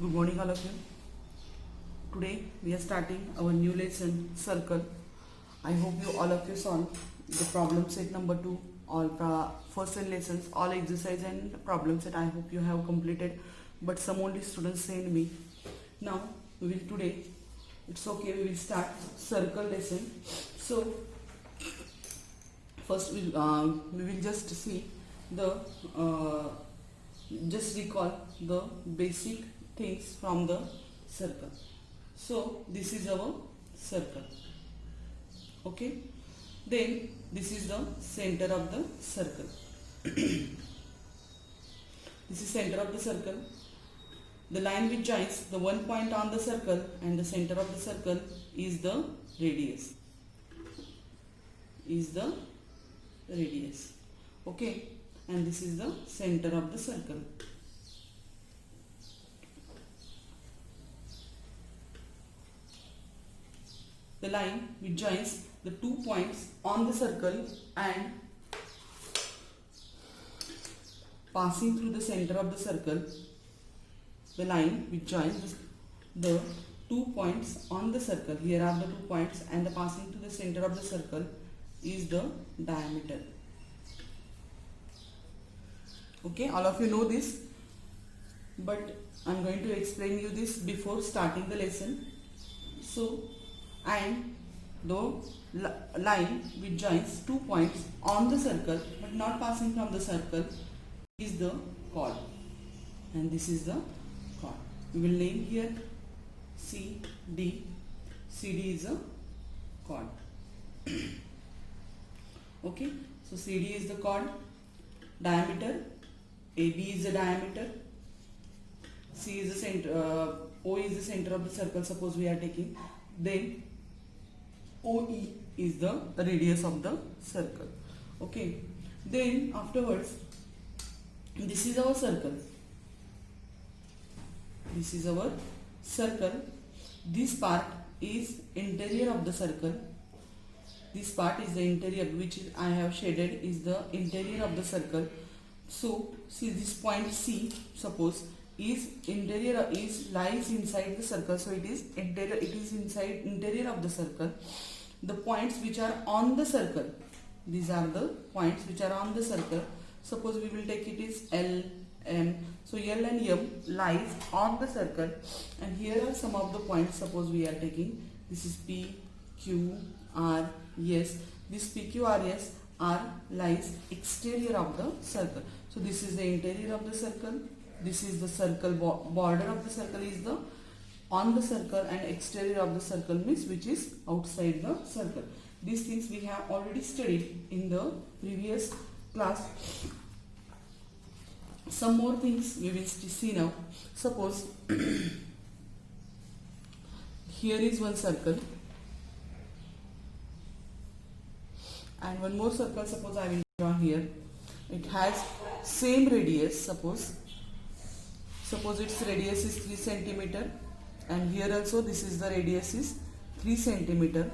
Good morning all of you. Today we are starting our new lesson circle. I hope you all of you solve the problem set number 2, all first 10 lessons, all exercise and problem set I hope you have completed, but some only students send me. Now we will today, it's okay, we will start circle lesson. So first we will just see the just recall the basic things from the circle. So this is our circle, okay. Then this is the center of the circle. This is center of the circle. The line which joins the one point on the circle and the center of the circle is the radius. Okay, and this is the center of the circle. The line which joins the 2 points on the circle and passing through the center of the circle. The line which joins the 2 points on the circle, here are the 2 points, and the passing to the center of the circle is the diameter. Okay, all of you know this, but I am going to explain you this before starting the lesson. So, and the line which joins 2 points on the circle but not passing from the circle is the chord, and this is the chord. We will name here CD. CD is a chord. Okay, so CD is the chord. Diameter, AB is the diameter, C is the center, O is the center of the circle, suppose we are taking. Then OE is the radius of the circle. Okay, then afterwards, this is our circle. This is our circle. This part is interior of the circle. This part is the interior, which I have shaded is the interior of the circle. So see, this point C, suppose, is interior, lies inside the circle, so it is interior, it is inside interior of the circle. The points which are on the circle, these are the points which are on the circle. Suppose we will take it is L, M. So L and M lies on the circle, and here are some of the points. Suppose we are taking, this is P, Q, R, S. This P, Q, R, S are lies exterior of the circle. So this is the interior of the circle. This is the circle border of the circle is the on the circle, and exterior of the circle means which is outside the circle. These things we have already studied in the previous class. Some more things we will see now. Suppose here is one circle and one more circle. Suppose I will draw here. It has same radius. Suppose its radius is 3 centimeter, and here also this is the radius is 3 centimeter.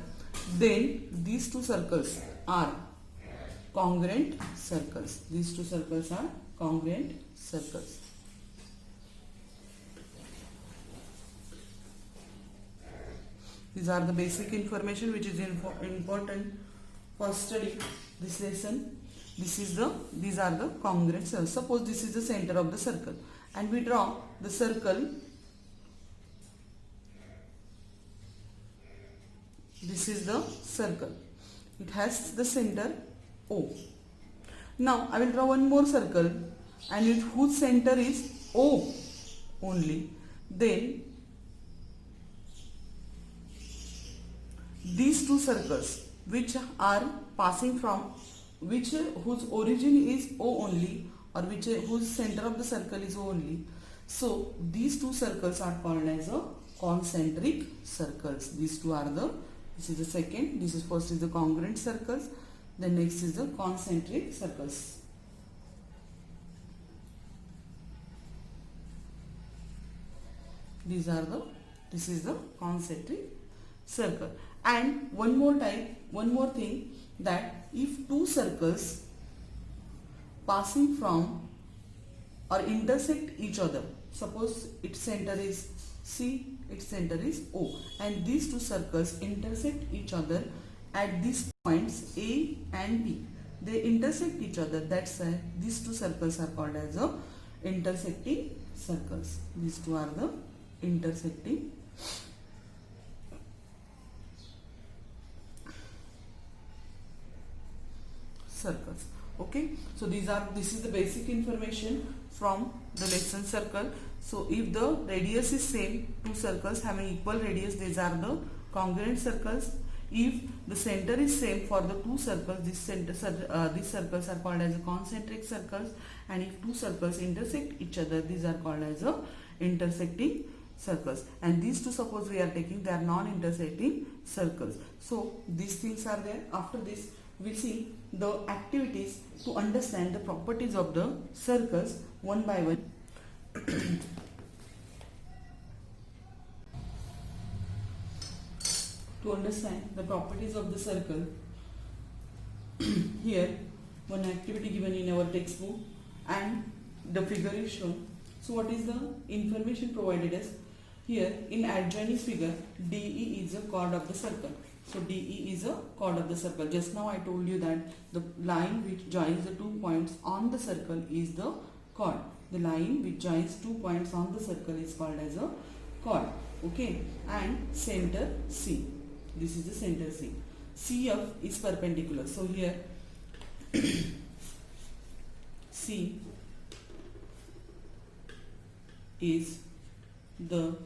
Then these two circles are congruent circles. These two circles are congruent circles. These are the basic information which is important for study this lesson. These are the congruent circles. Suppose this is the center of the circle, and we draw the circle. This is the circle. It has the center O. Now I will draw one more circle, and whose center is O only. Then these two circles which are passing from whose origin is O only, or whose center of the circle is O only. So these two circles are called as a concentric circles. These two are this is the second, this is first is the congruent circles, then next is the concentric circles. This is the concentric circle. And one more thing, that if two circles passing from or intersect each other, suppose its center is C, its center is O, and these two circles intersect each other at these points A and B. They intersect each other, that's why these two circles are called as a intersecting circles. These two are the intersecting circles. Okay, so this is the basic information from the lesson circle. So if the radius is same, two circles having equal radius, these are the congruent circles. If the center is same for the two circles, these circles are called as a concentric circles, and if two circles intersect each other, these are called as a intersecting circles. And these two, suppose we are taking, they are non-intersecting circles. So these things are there. After this we see the activities to understand the properties of the circles one by one. To understand the properties of the circle, here one activity given in our textbook and the figure is shown. So what is the information provided us? Here in adjoining figure, DE is a chord of the circle. So DE is a chord of the circle. Just now I told you that the line which joins the 2 points on the circle is the chord. The line which joins 2 points on the circle is called as a chord. Okay, and center C. This is the center C. CF is perpendicular. So here C is the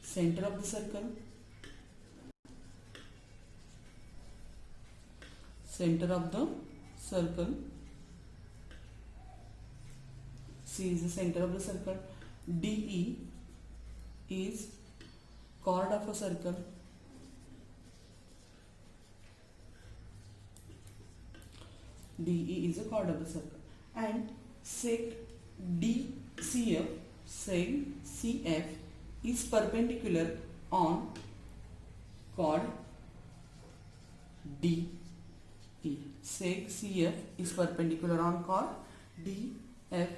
center of the circle. Center of the circle. C is the center of the circle. DE is chord of a circle. DE is a chord of the circle. And sec DCF, sec CF is perpendicular on chord DE. Sec CF is perpendicular on chord DF,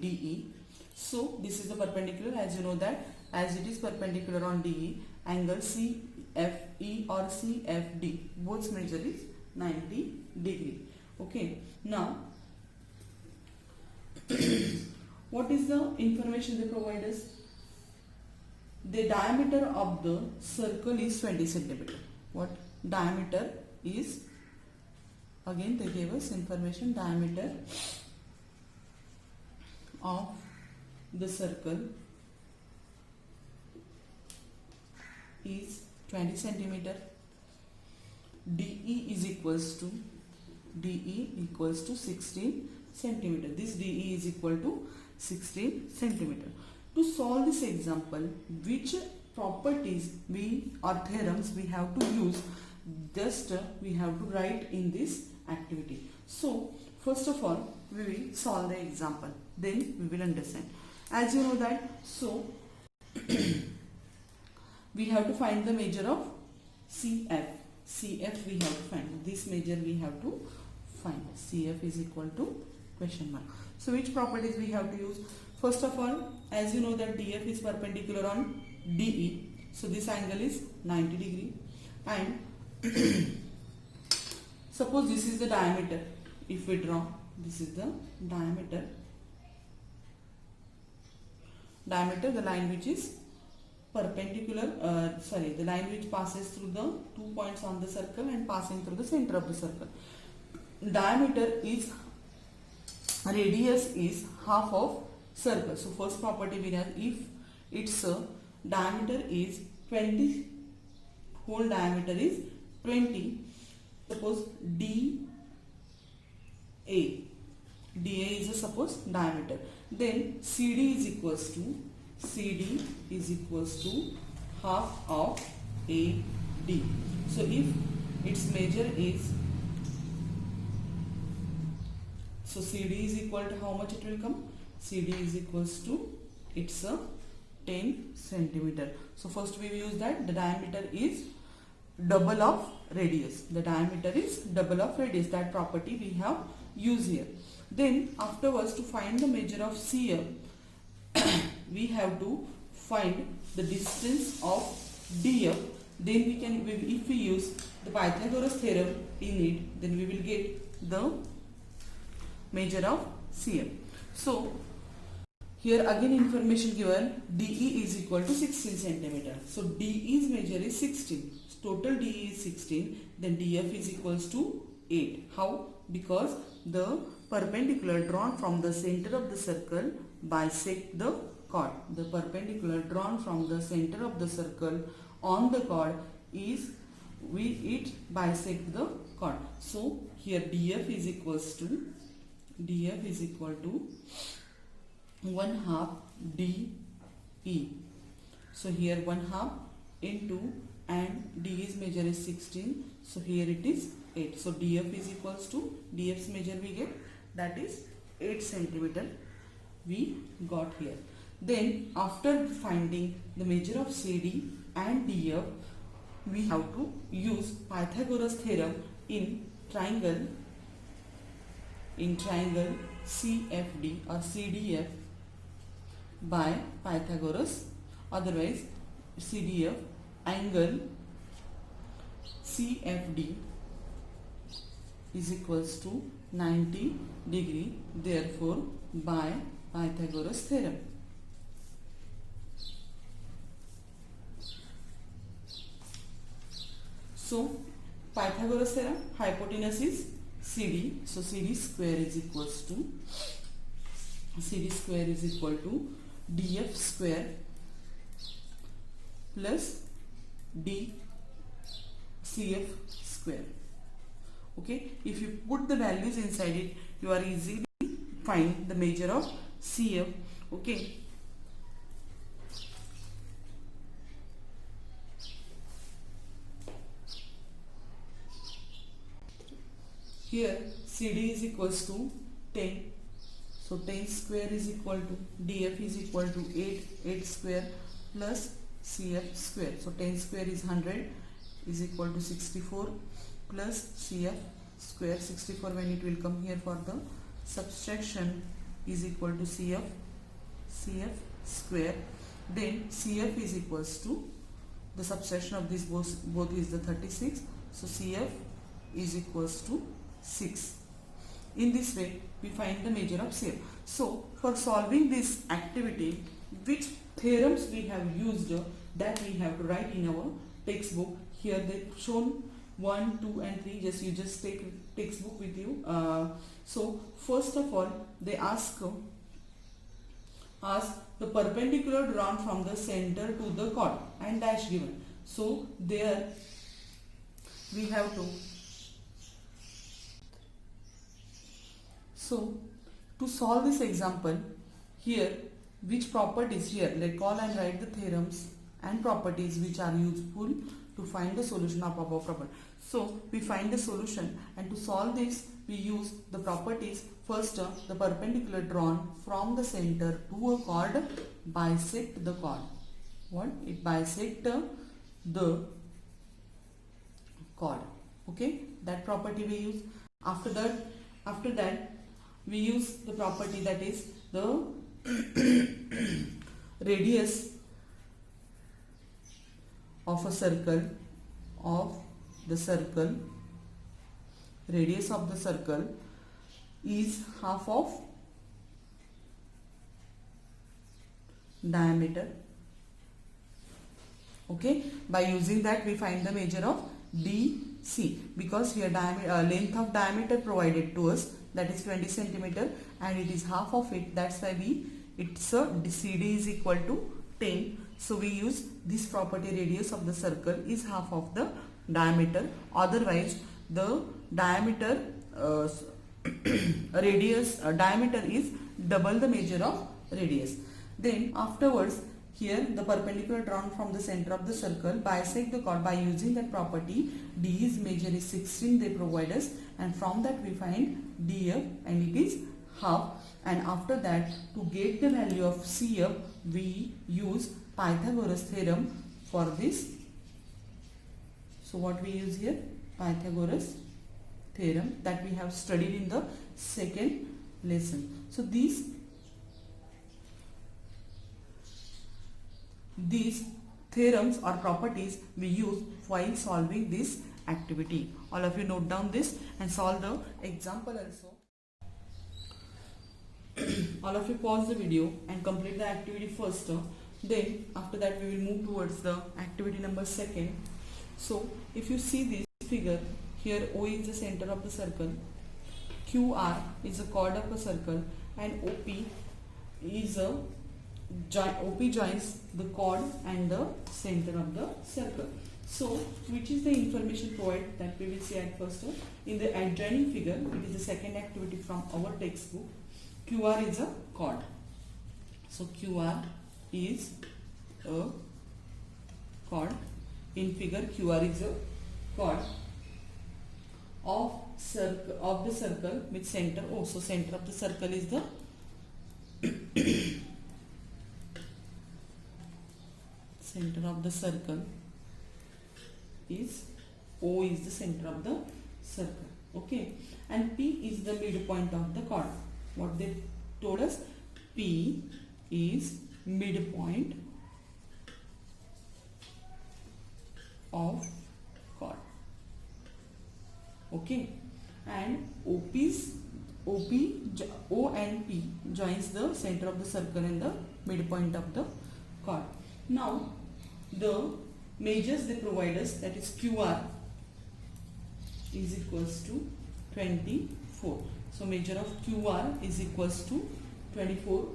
DE. So this is the perpendicular, as you know that as it is perpendicular on DE, angle CFE or CFD, both measure is 90 degree. Okay, now what is the information they provide us? The diameter of the circle is 20 centimeter. What diameter is? Again they gave us information. Diameter of the circle is 20 centimeter. DE is equals to 16 centimeter. This DE is equal to 16 centimeter. To solve this example, which properties or theorems we have to use, just we have to write in this activity. So first of all we will solve the example, then we will understand. As you know that, so we have to find the measure of CF. CF we have to find. This measure we have to find. CF is equal to question mark. So which properties we have to use? First of all, as you know that DF is perpendicular on DE. So this angle is 90 degree. And suppose this is the diameter. If we draw, this is the diameter. Diameter, the line which is perpendicular, the line which passes through the 2 points on the circle and passing through the center of the circle. Diameter is, radius is half of circle. So first property we have, if its diameter is 20, whole diameter is 20, suppose DA is a suppose diameter, then CD is equals to half of AD. So if its measure is, so CD is equal to how much it will come? CD is equals to, it's a 10 centimeter. So first we use that the diameter is double of radius. The diameter is double of radius. That property we have used here. Then afterwards, to find the measure of CF, we have to find the distance of DF. Then we can, if we use the Pythagoras theorem in it, then we will get the measure of CF. So here again information given, DE is equal to 16 centimeter. So DE's measure is 16. Total DE is 16. Then DF is equals to 8. How? Because the perpendicular drawn from the center of the circle bisect the chord. The perpendicular drawn from the center of the circle on the chord is, it bisect the chord. So here DF is equal to 1/2 DE. So here 1/2 into, and DE's measure is 16. So here it is 8. So DF is equals to, DF's measure we get, that is 8 centimeter we got here. Then after finding the measure of CD and DF, we have to use Pythagoras theorem in triangle CFD or CDF by Pythagoras, otherwise CDF angle CFD is equals to 90 degree, therefore by Pythagoras theorem. So Pythagoras theorem, hypotenuse is CD, so CD square is equal to DF square plus DCF square. Okay, if you put the values inside it, you are easily find the measure of CF. Okay, here CD is equals to 10. So 10 square is equal to, DF is equal to 8 square plus CF square. So 10 square is 100 is equal to 64 plus CF square. 64 when it will come here for the subtraction is equal to CF square. Then CF is equals to, the subtraction of these both is the 36. So CF is equals to 6. In this way we find the measure of CF. So for solving this activity, which theorems we have used, that we have to write in our textbook. Here they shown 1, 2 and 3. You just take textbook with you. So first of all they ask the perpendicular drawn from the center to the chord and dash given. So there we have to, so to solve this example, here which properties, here recall and write the theorems and properties which are useful to find the solution of above problem. So we find the solution, and to solve this we use the properties. First, the perpendicular drawn from the center to a chord bisect the chord. What? It bisect the chord. Okay, that property we use. After that we use the property that is the radius of a circle, radius of the circle is half of diameter. Okay, by using that we find the measure of DC, because here length of diameter provided to us, that is 20 centimeter, and it is half of it. That's why it's a CD is equal to 10. So we use this property, radius of the circle is half of the diameter. Otherwise the diameter diameter is double the measure of radius. Then afterwards, here the perpendicular drawn from the center of the circle bisect the chord. By using that property, D's measure is 16 they provide us, and from that we find DF, and it is half. And after that, to get the value of CF, we use Pythagoras theorem for this. So what we use here? Pythagoras theorem that we have studied in the second lesson. So these these theorems or properties we use while solving this activity. All of you note down this and solve the example also. All of you pause the video and complete the activity first. Then after that we will move towards the activity number 2. So if you see this figure, here O is the center of the circle, QR is the chord of a circle, and OP joins the chord and the center of the circle. So which is the information provided that we will see at first. In the adjoining figure, it is the second activity from our textbook. QR is a chord. So QR is a chord. In figure, QR is a chord of the circle with center O. So center of the circle is the center of the circle is O is the center of the circle. Okay, and P is the midpoint of the chord. What they told us, P is midpoint of chord. Okay, and O and P joins the center of the circle and the midpoint of the chord. Now the measures they provide us, that is QR is equals to 24. So measure of QR is equals to 24.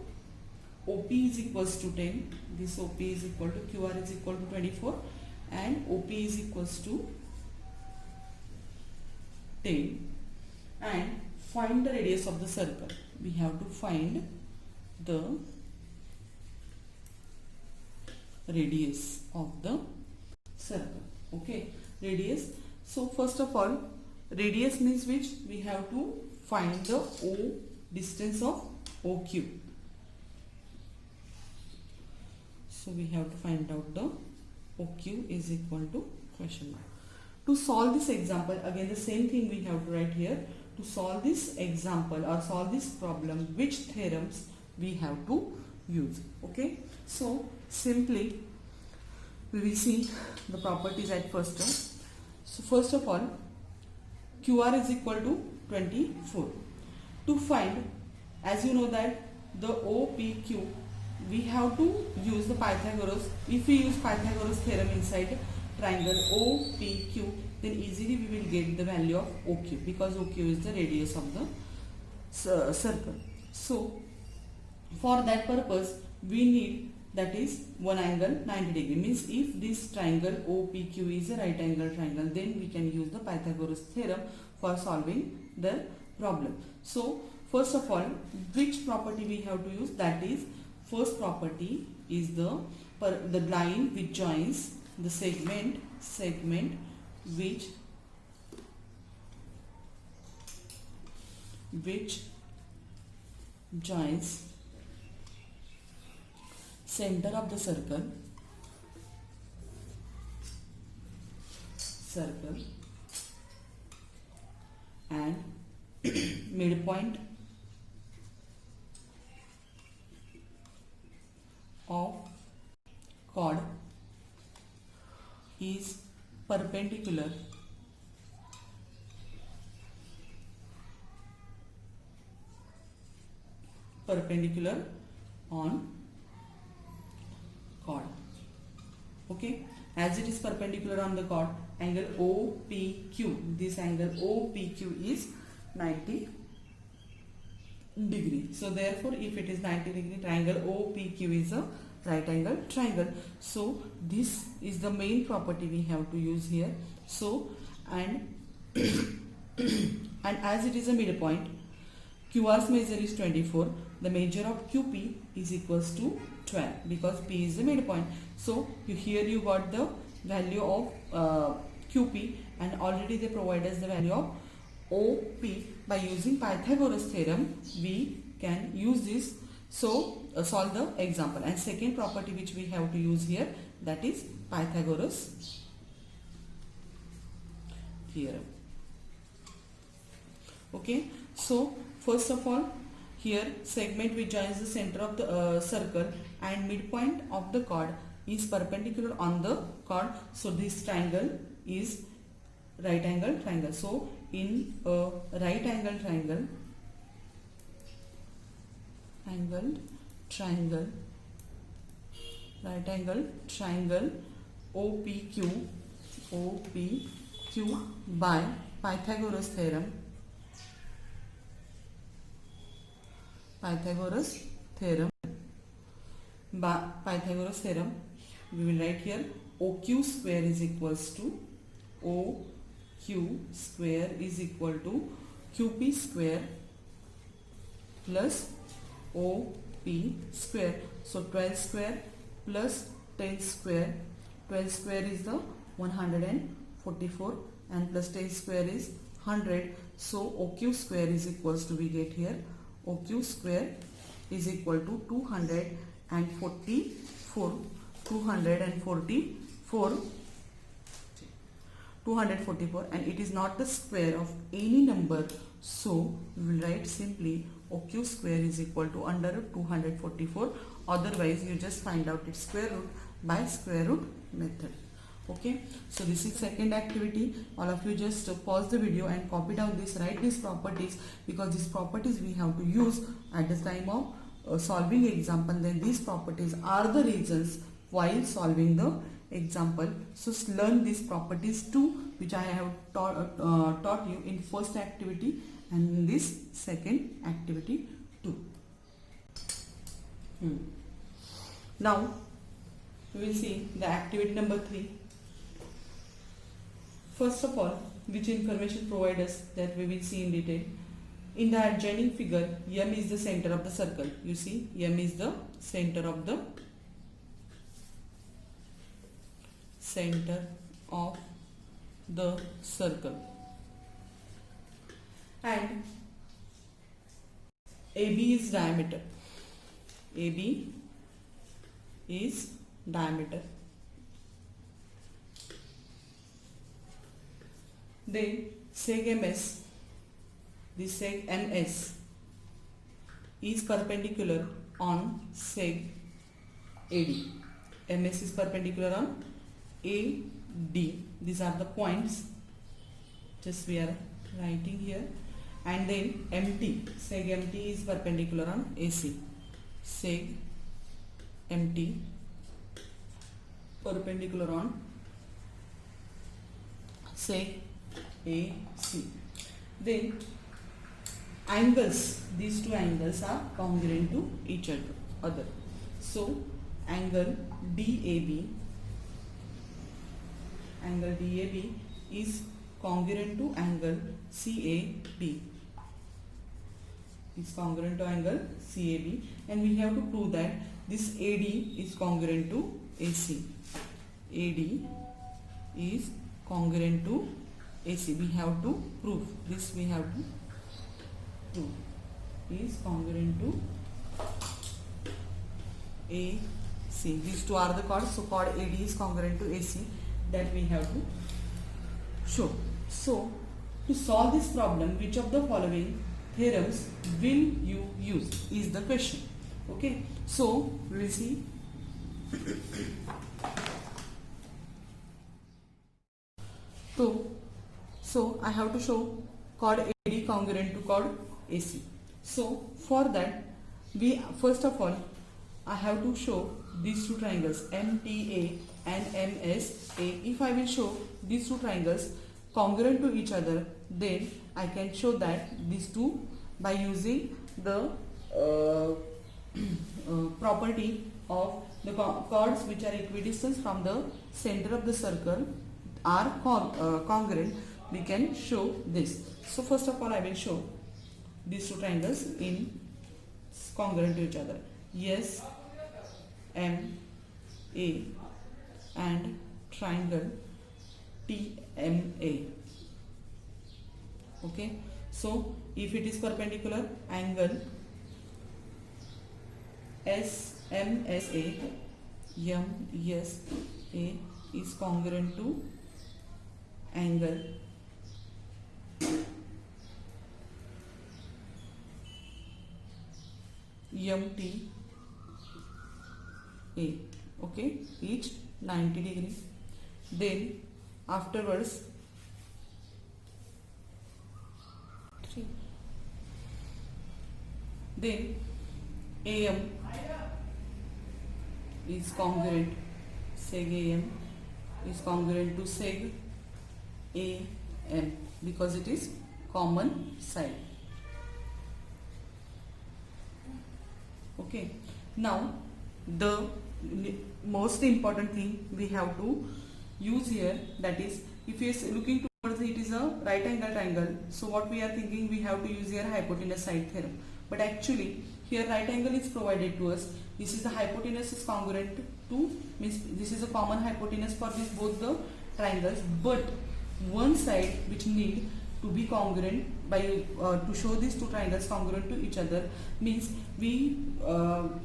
OP is equals to 10. This OP is equal to QR is equal to 24 and OP is equals to 10. And find the radius of the circle. We have to find the radius of the circle. Okay, radius. So first of all, radius means which? We have to find the O distance of OQ. So we have to find out the OQ is equal to question mark. To solve this example, again the same thing we have to write here. To solve this example or solve this problem, which theorems we have to use. Okay, so simply we will see the properties at first. So first of all, QR is equal to 24. To find, as you know that the OPQ, we have to use the Pythagoras. If we use Pythagoras theorem inside triangle OPQ, then easily we will get the value of OQ, because OQ is the radius of the circle. So for that purpose we need, that is, one angle 90 degree. Means if this triangle OPQ is a right angle triangle, then we can use the Pythagoras theorem for solving the problem. So first of all, which property we have to use? That is, first property is the line which joins the segment which joins center of the circle and midpoint of chord is perpendicular on chord. Okay, as it is perpendicular on the chord, angle OPQ, this angle OPQ is 90 degree. So therefore, if it is 90 degree, triangle OPQ is a right angle triangle. So this is the main property we have to use here. So and and as it is a midpoint, QR's measure is 24. The measure of QP is equals to 12, because P is the midpoint. So here you got the value of QP, and already they provide us the value of OP. By using Pythagoras theorem, we can use this. So solve the example. And second property which we have to use here, that is Pythagoras theorem. Okay, so first of all, here segment which joins the center of the circle and midpoint of the chord is perpendicular on the chord. So this triangle is right angle triangle. So in a right angle triangle, right angle triangle OPQ by Pythagoras theorem, we will write here OQ square is equals to QP square plus OP square. So 12 square plus 10 square. 12 square is the 144 and plus 10 square is 100. So OQ square is equals to, we get here OQ square is equal to 244 and it is not the square of any number. So we will write simply OQ square is equal to under root 244. Otherwise you just find out its square root by square root method. Okay, so this is second activity. All of you just pause the video and copy down this, write these properties, because these properties we have to use at the time of solving example. Then these properties are the reasons while solving the example. So learn these properties too, which I have taught you in first activity and in this second activity too. Now we will see the activity number 3. First of all, which information provide us, that we will see in detail. In the adjoining figure, M is the center of the circle. You see, M is the center of the circle, and AB is diameter. AB is diameter. Then seg MS, the seg MS is perpendicular on seg AD. MS is perpendicular on AD. These are the points, just we are writing here. And then MT, seg MT is perpendicular on AC. Seg MT perpendicular on seg AC. Then angles, these two angles are congruent to each other. So angle DAB is congruent to angle CAB. Is congruent to angle CAB, and we have to prove that this AD is congruent to AC. AD is congruent to AC. We have to prove this. We have to prove is congruent to AC. These two are the chords. So chord AD is congruent to AC. That we have to show. So to solve this problem, which of the following theorems will you use is the question. Okay. So we will see. So I have to show chord AD congruent to chord AC. So for that, we first of all I have to show these two triangles MTA and MSA. If I will show these two triangles congruent to each other, then I can show that these two by using the property of the chords which are equidistant from the center of the circle are congruent. We can show this. So first of all I will show these two triangles in congruent to each other. Yes, M A and triangle TMA. Okay, so if it is perpendicular, angle SMSA MSA is congruent to angle MTA. okay, each 90 degree. Then afterwards then AM is congruent, seg AM is congruent to seg AM because it is common side. Okay, now the most important thing we have to use here, that is, if you are looking towards it is a right angle triangle, so what we are thinking, we have to use here hypotenuse side theorem. But actually here right angle is provided to us. This is the hypotenuse is congruent to, means this is a common hypotenuse for this both the triangles, but one side which need to be congruent by to show these two triangles congruent to each other, means we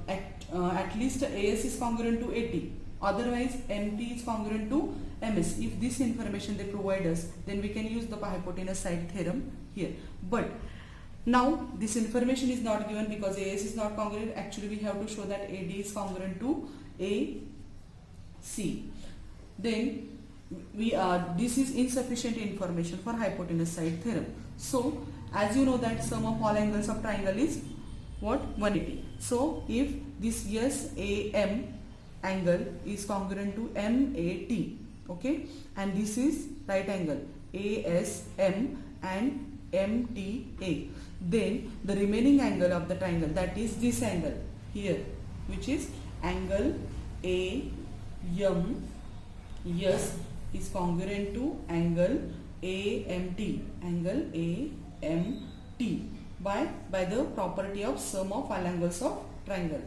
at least AS is congruent to AT, otherwise MT is congruent to MS. If this information they provide us, then we can use the hypotenuse side theorem here. But now this information is not given because AS is not congruent. Actually we have to show that AD is congruent to AC. Then we this is insufficient information for hypotenuse side theorem. So as you know that sum of all angles of triangle is what? 180. So if this SAM angle is congruent to MAT, okay, and this is right angle ASM and MTA, then the remaining angle of the triangle, that is this angle here, which is angle AMS, is congruent to angle AMT, angle AMT by the property of sum of all angles of triangle.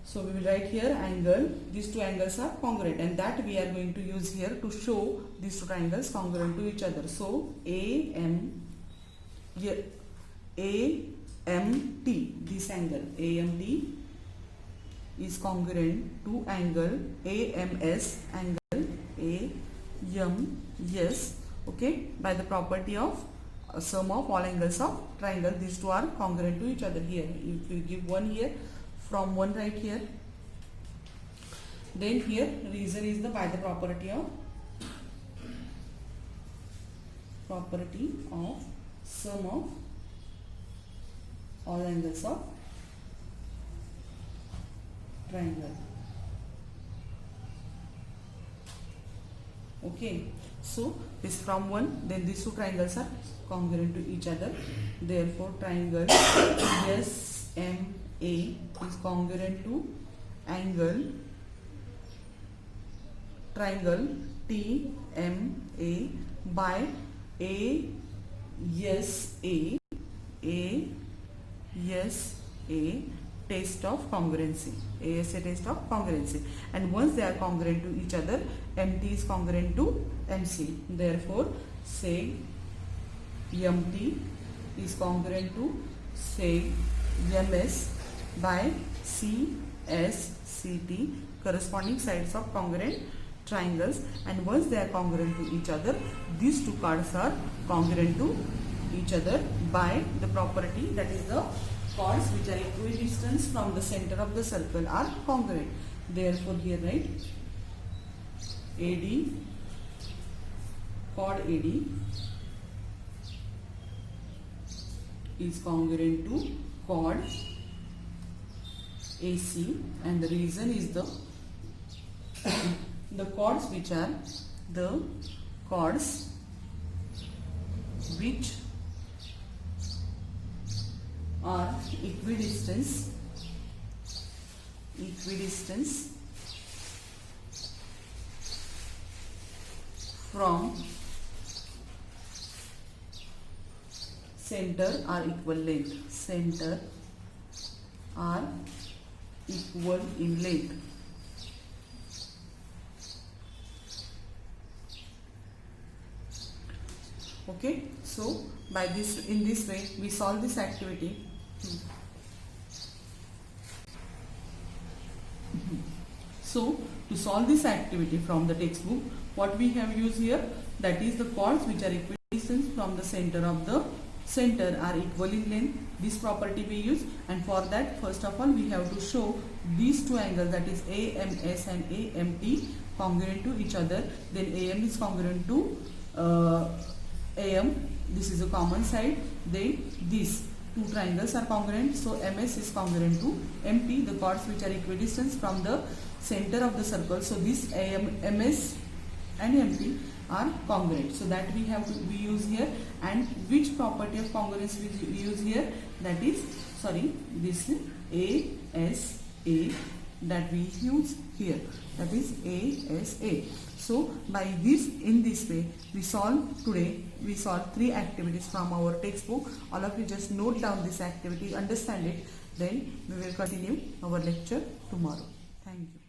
So we will write here angle, these two angles are congruent, and that we are going to use here to show these two triangles congruent to each other. So AMT, this angle AMT is congruent to angle AMS, angle AMS, okay, by the property of sum of all angles of triangle. These two are congruent to each other. Here if you give one here, from one right here, then here reason is the by the property of sum of all angles of triangle. Okay, so this from one, then these two triangles are congruent to each other. Therefore triangle SMA is congruent to triangle TMA by ASA test of congruency, ASA test of congruency, and once they are congruent to each other, MT is congruent to MC. Therefore say MT is congruent to say MS by CSCT, corresponding sides of congruent triangles, and once they are congruent to each other, these two chords are congruent to each other by the property, that is the chords which are equidistant from the center of the circle are congruent. Therefore here write AD, chord AD is congruent to chord AC, and the reason is the chords which are the chords which are equidistance from center are equal length, center are equal in length. Okay, so by this, in this way we solve this activity. So to solve this activity from the textbook, what we have used here, that is the chords which are equidistant from the center of the center are equal in length. This property we use, and for that first of all we have to show these two angles, that is AMS and AMT, congruent to each other. Then AM is congruent to AM, this is a common side. Then these two triangles are congruent, so MS is congruent to MP, the chords which are equidistant from the center of the circle. So this MS and MP are congruent, so that we use here. And which property of congruence we use here, that is this ASA that we use here, that is ASA. So by this, in this way we solve three activities from our textbook. All of you just note down this activity, understand it, then we will continue our lecture tomorrow. Thank you.